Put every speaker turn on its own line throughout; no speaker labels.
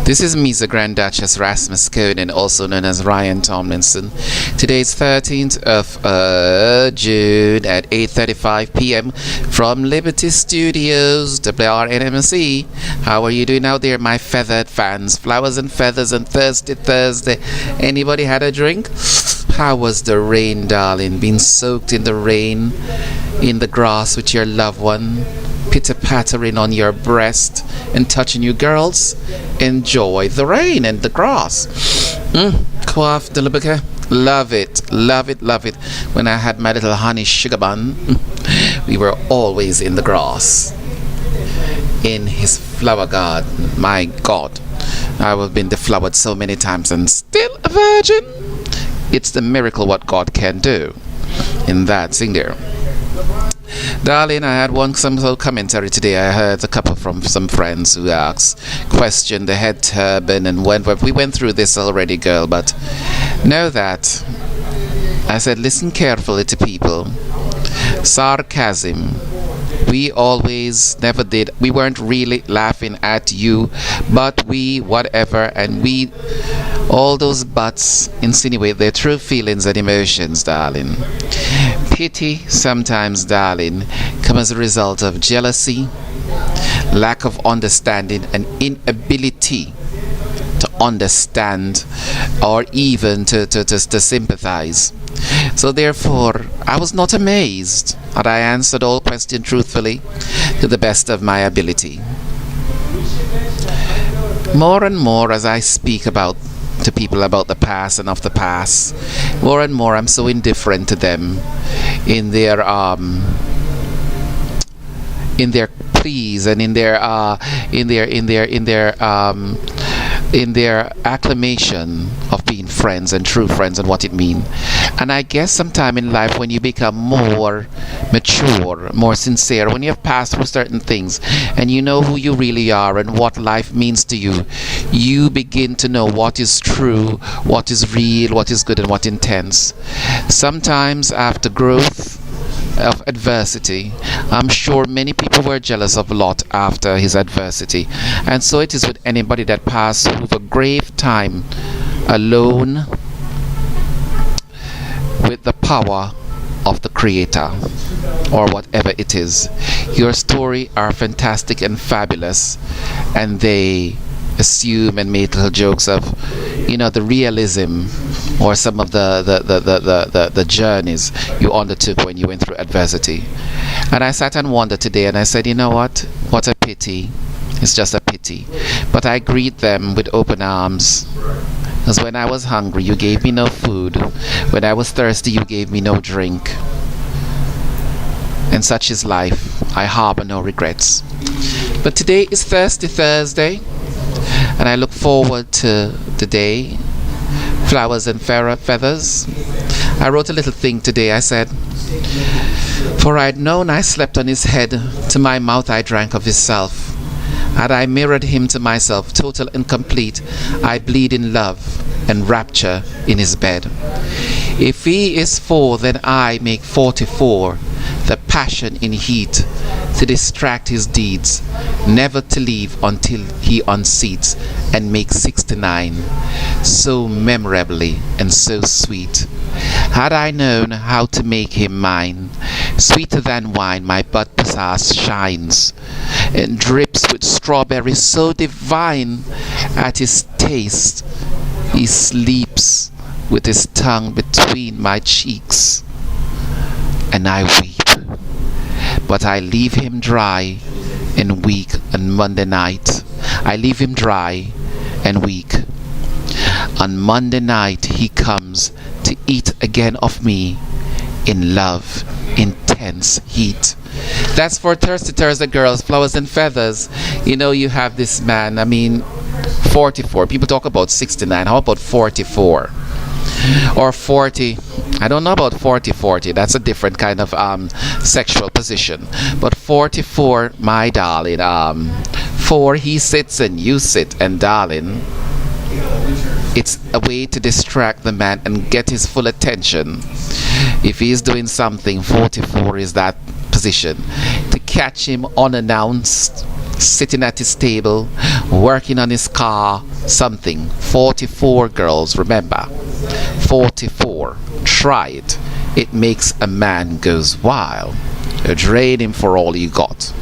This is MEZA Grandduchess RASMASKONEN, also known as Ryan Tomlinson. Today is 13th of June at 8:35 p.m. from Liberty Studios, WRNMC. How are you doing out there, my feathered fans? Flowers and feathers and Thirsty Thursday. Anybody had a drink? How was the rain, darling? Being soaked in the rain, in the grass with your loved one, pitter-pattering on your breast and touching you, girls. Enjoy the rain and the grass. Quaff de Libica. Love it, love it, love it. When I had my little honey sugar bun, we were always in the grass, in his flower garden. My God, I have been deflowered so many times and still a virgin. It's the miracle what God can do in that thing there. Darling, I had some commentary today. I heard a couple from some friends who questioned the head turban and we went through this already, girl, but know that I said listen carefully to people. Sarcasm, we always never did. We weren't really laughing at you, but we whatever, and we all those buts insinuate their true feelings and emotions, darling. Pity sometimes, darling, comes as a result of jealousy, lack of understanding, and inability to understand or even to sympathize. So therefore, I was not amazed, and I answered all questions truthfully to the best of my ability. More and more as I speak to people about the past and of the past, more and more I'm so indifferent to them in their pleas and in their acclamation of being friends and true friends and what it means. And I guess sometime in life when you become more mature, more sincere, when you have passed through certain things and you know who you really are and what life means to you, you begin to know what is true, what is real, what is good, and what intense. Sometimes after growth of adversity, I'm sure many people were jealous of Lot after his adversity, and so it is with anybody that passed through a grave time alone with the power of the Creator or whatever it is. Your story are fantastic and fabulous, and they assume and make little jokes of, the realism or some of the journeys you undertook when you went through adversity. And I sat and wondered today, and I said, you know what a pity. It's just a pity. But I greet them with open arms, because when I was hungry you gave me no food, when I was thirsty you gave me no drink, and such is life. I harbor no regrets. But today is Thirsty Thursday, and I look forward to the day. Flowers and feathers. I wrote a little thing today. I said, for I'd known I slept on his head, to my mouth I drank of his self. Had I mirrored him to myself, total and complete, I bleed in love and rapture in his bed. If he is 4, then I make 44, the passion in heat, to distract his deeds, never to leave until he unseats and makes 69, so memorably and so sweet. Had I known how to make him mine, sweeter than wine my BUTPUSSAS shines, and drips with strawberries so divine. At his taste he sleeps with his tongue between my cheeks, and I weep. But I leave him dry and weak on Monday night. I leave him dry and weak. On Monday night he comes to eat again of me in love, intense heat. That's for Thirsty Thursday, girls. Flowers and feathers. You have this man, 44. People talk about 69. How about 44? Or 40? I don't know about 40. That's a different kind of sexual position. But 44, my darling. 4, he sits and you sit, and darling, it's a way to distract the man and get his full attention. If he's doing something, 44 is that position. To catch him unannounced sitting at his table, working on his car, something. 44 girls, remember. 44. Try it. It makes a man goes wild. You drain him for all you got.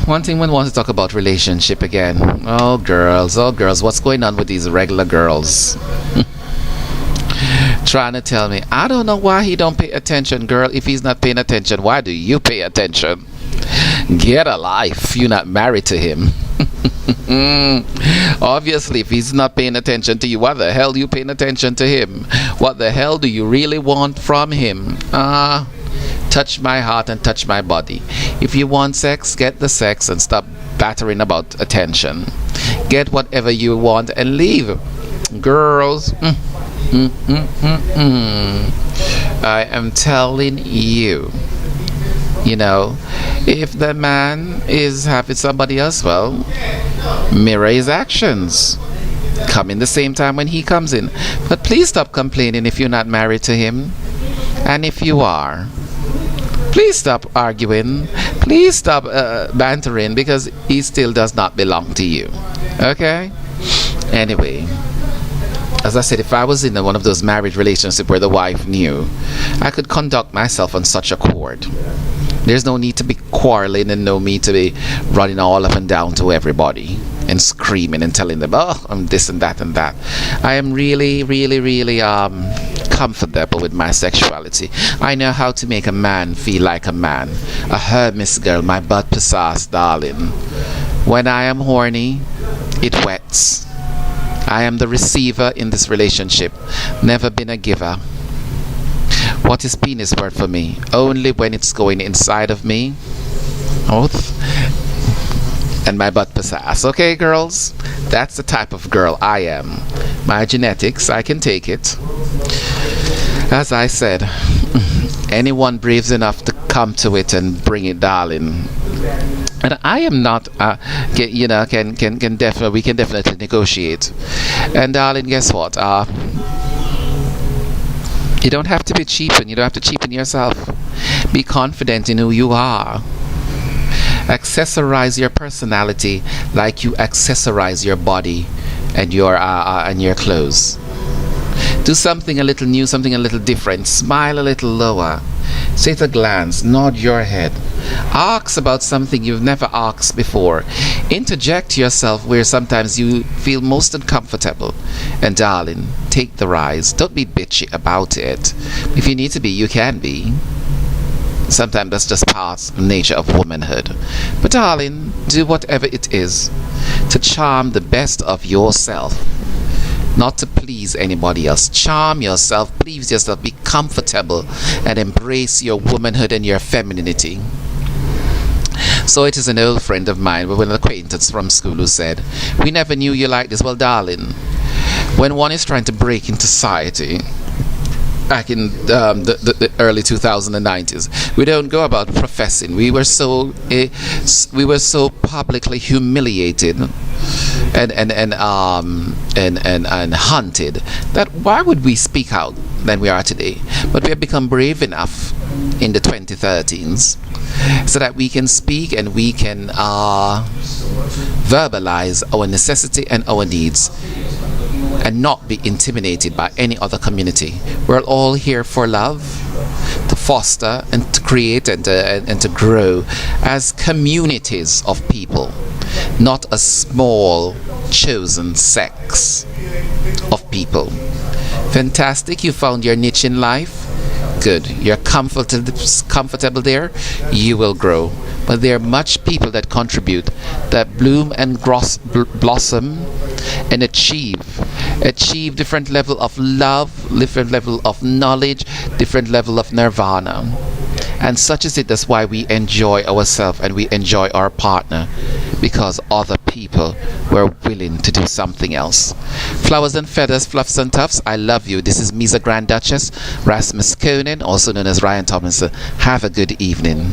One thing one wants to talk about relationship again. Oh girls, what's going on with these regular girls? Trying to tell me, I don't know why he don't pay attention. Girl, if he's not paying attention, why do you pay attention? Get a life. You're not married to him. Obviously, if he's not paying attention to you, what the hell are you paying attention to him? What the hell do you really want from him? Touch my heart and touch my body. If you want sex, get the sex and stop battering about attention. Get whatever you want and leave. Girls, I am telling you, you know, if the man is happy with somebody else, well, mirror his actions. Come in the same time when he comes in. But please stop complaining if you're not married to him. And if you are, please stop arguing. Please stop bantering, because he still does not belong to you. Okay? Anyway, as I said, if I was in one of those marriage relationships where the wife knew, I could conduct myself on such accord. There's no need to be quarreling and no need to be running all up and down to everybody and screaming and telling them, oh, I'm this and that and that. I am really comfortable with my sexuality. I know how to make a man feel like a man. A Hermes girl, my BUTPUSSAS darling. When I am horny, it wets. I am the receiver in this relationship, never been a giver. What is penis worth for me? Only when it's going inside of me. Oath. And my BUTPUSSAS. Okay, girls? That's the type of girl I am. My genetics, I can take it. As I said, anyone brave enough to come to it and bring it, darling. And I am not, you know, we can definitely negotiate. And darling, guess what? You don't have to be cheapened. You don't have to cheapen yourself. Be confident in who you are. Accessorize your personality like you accessorize your body and your clothes. Do something a little new, something a little different. Smile a little lower. Say at a glance, nod your head. Ask about something you've never asked before. Interject yourself where sometimes you feel most uncomfortable. And darling, take the rise. Don't be bitchy about it. If you need to be, you can be. Sometimes that's just part of the nature of womanhood. But darling, do whatever it is to charm the best of yourself. Not to please anybody else. Charm yourself, please yourself, be comfortable and embrace your womanhood and your femininity. So it is an old friend of mine, an acquaintance from school, who said, we never knew you like this. Well, darling, when one is trying to break into society, back in the early 2090s, we don't go about professing. We were so publicly humiliated and hunted that why would we speak out than we are today? But we have become brave enough in the 2013s so that we can speak and we can verbalize our necessity and our needs and not be intimidated by any other community. We're all here for love, to foster and to create and to grow as communities of people, not a small chosen sects of people. Fantastic, you found your niche in life. Good, you're comfortable there, you will grow. But there are much people that contribute, that bloom and blossom and achieve different level of love, different level of knowledge, different level of nirvana. And such is it. That's why we enjoy ourselves and we enjoy our partner, because other people were willing to do something else. Flowers and feathers, fluffs and tufts, I love you. This is MEZA Grand Duchess, RASMASKONEN, also known as Ryan Tomlinson. Have a good evening.